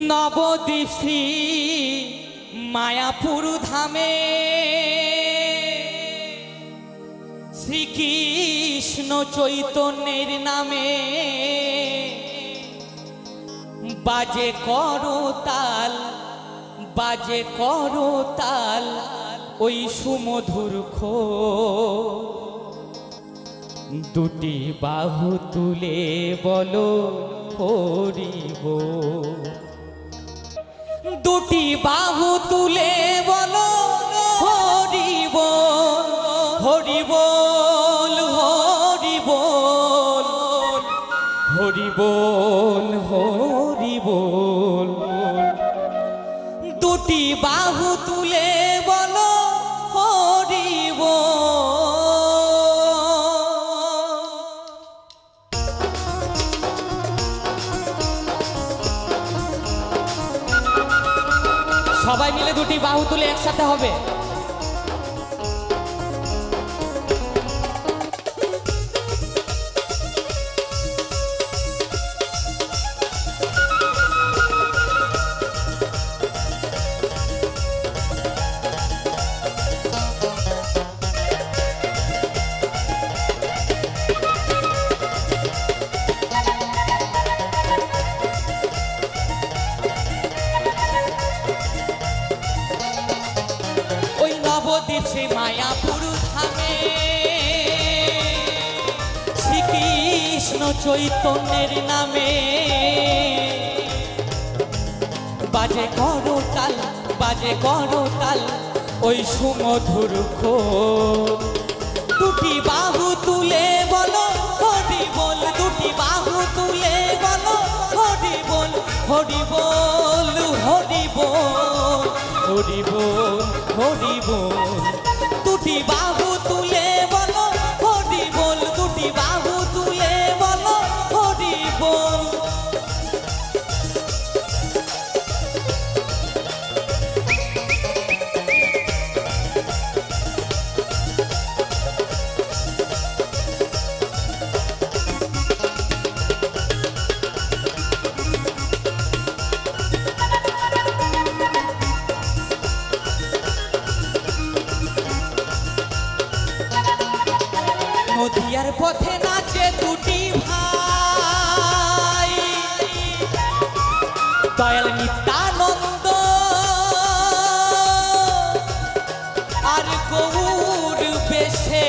নবদ্বীপ শ্রী মায়াপুর ধামে শ্রীকৃষ্ণ চৈতন্যের নামে বাজে করতাল, বাজে করতাল ওই সুমধুর খোল। দুটি বাহু তুলে বলো হরি বল, দুটি বাহু তুলে বলো হরি বল, হরি বল, হরি বল, হরি বল, হরি বল। দুটি বাহু তুলে বলো হরি বল। সবাই মিলে দুটি বাহু তুলে একসাথে হবে। নবদ্বীপ শ্রী মায়াপুর ধামে শ্রীকৃষ্ণ চৈতন্যের নামে বাজে করতাল, বাজে করতাল ওই সুমধুর খোল। দুটি বাহু তুলে বলো হরি বল, দুটি বাহু তুলে বলো হরি বল, হরি বল, হরি বল, হরি বল, হরি বল। দুটি বাহু তুলে বলো হরি বল, দুটি বাহু তুলে বলো হরি বল। নদিয়ার পথে নাচে দুটি ভাই, দয়াল নিত্যানন্দ আর গৌর বেশে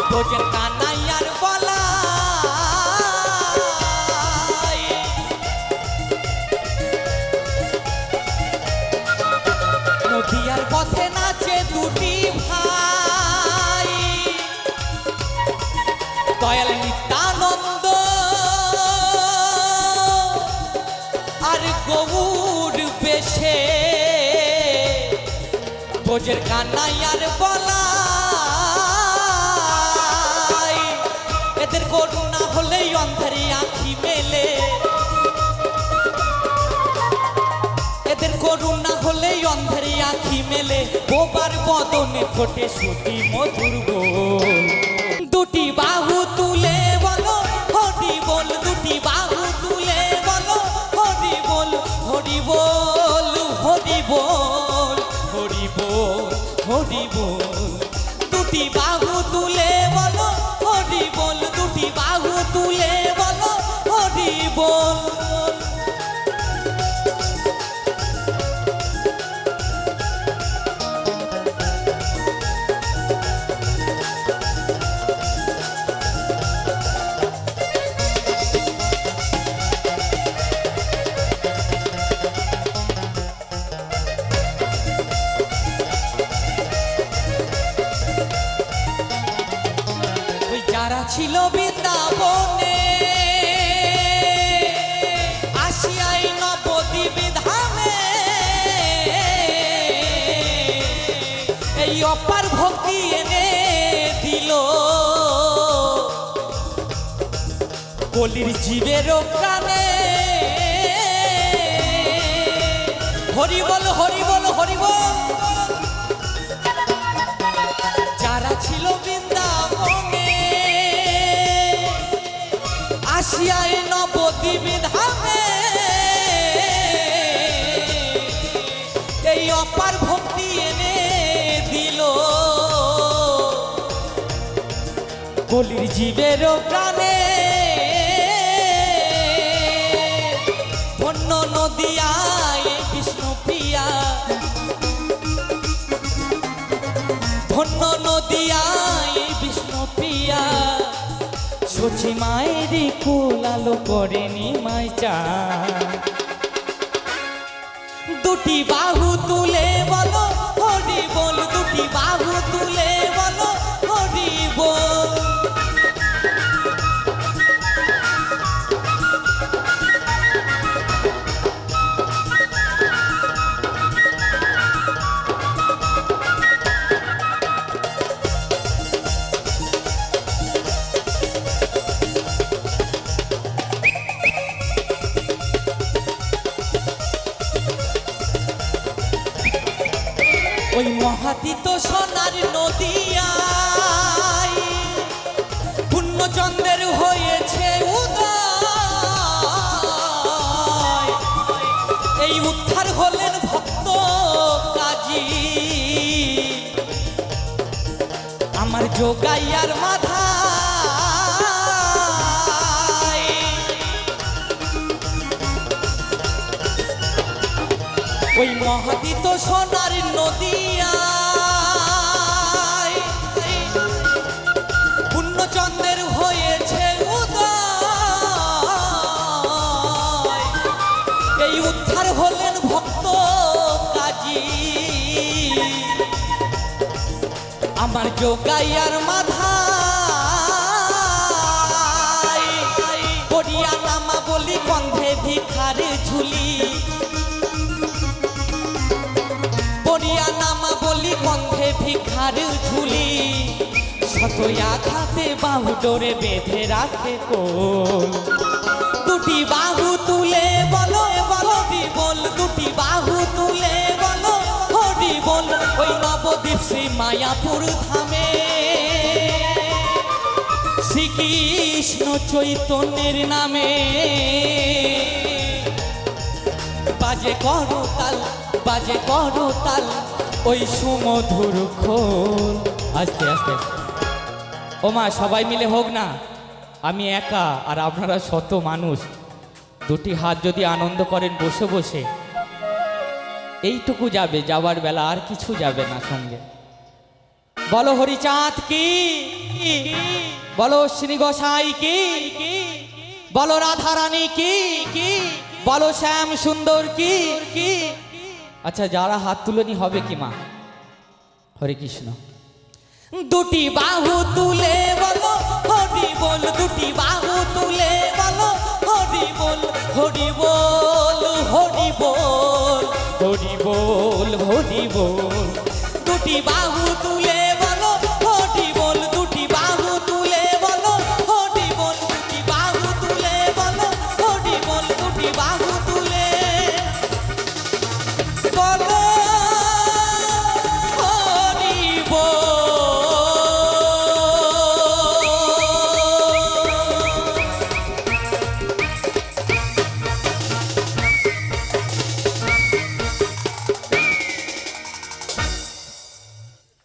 ভোজন কানাইয়ার বলাই। নদিয়ার পথে নাচে দুটি ভাই, দয়াল নিত্যানন্দ আর গৌর বেশে ভোজের কানাইয়ার বলাই। এদের করুণা হলেই অন্ধের আঁখি মেলে, এদের করুণা হলেই অন্ধের আঁখি মেলে, বোবার বদনে ফোটে সুতি মধুর গোল। দুটি বাহু তুলে বলো হরি বল, দুটি বাহু তুলে বলো হরি বল, হরি বল, হরি বল, হরি বল, হরি বল। দুটি বাহু তুলে বলো হরি বল, দুটি বাহু তুলে বলো হরি বল। যারা ছিল বৃন্দাবনে আসিয়াই নবদ্বীপ ধামে, এই অপার ভক্তি এনে দিল কলির জীবের প্রাণে। হরি বল, হরি বল, হরি বল। যারা ছিল বৃন্দাবনে আসিয়াই নবদ্বীপ ধামে কলির জীবের প্রাণে ধন্য নদিয়ায় বিষ্ণু প্রিয়া, ধন্য নদিয়ায় বিষ্ণু প্রিয়া। সচি মায়ের কুল আলো করেনি মাইচা, দুটি বাহু তুলে বলো হরি বল, দুটি বাহু তুলে বলো হরি বল। ওই মহাতীত সোনার নদিয়ায় পূর্ণচন্দ্রের হয়েছে উদয়, এই উদ্ধার হলেন ভক্ত কাজী আমার যোগাইয়ার মাথা। ওই মহাতীত সোনার নদিয়ায় পূর্ণচন্দ্রের হয়েছে উদয়, এই উদ্ধার হলেন ভক্ত কাজী আমার যোগাইয়ার মাথা। করিয়া নামা বলি কন্ধে ভিখার ঝুলি, পড়িয়া নামা বলি কন্ধে ভিখার ঝুলি। শত আঘাতে বাহু ডোরে বেঁধে রাখে কোল, দুটি বাহু তুলে বলো হরি বল, দুটি বাহু তুলে বলো হরি বল। ওই নবদ্বীপ শ্রী মায়াপুর ধামে শ্রীকৃষ্ণ চৈতন্যের নামে বাজে করতাল, বাজে করতাল ওই সুমধুর খোল। আস্তে আস্তে ও মা, সবাই মিলে হোক না, আমি একা আর আপনারা শত মানুষ, দুটি হাত যদি আনন্দ করেন বসে বসে, এইটুকু যাবে, যাবার বেলা আর কিছু যাবে না সঙ্গে। বলো হরিচাঁদ কি, বলো শ্রী গোসাই কি, বলো রাধারানী কি, বলো শ্যাম সুন্দর কি। আচ্ছা, যারা হাত তুলনি হবে কি মা? হরে কৃষ্ণ। দুটি বাহু তুলে বলো হরি বল, দুটি বাহু তুলে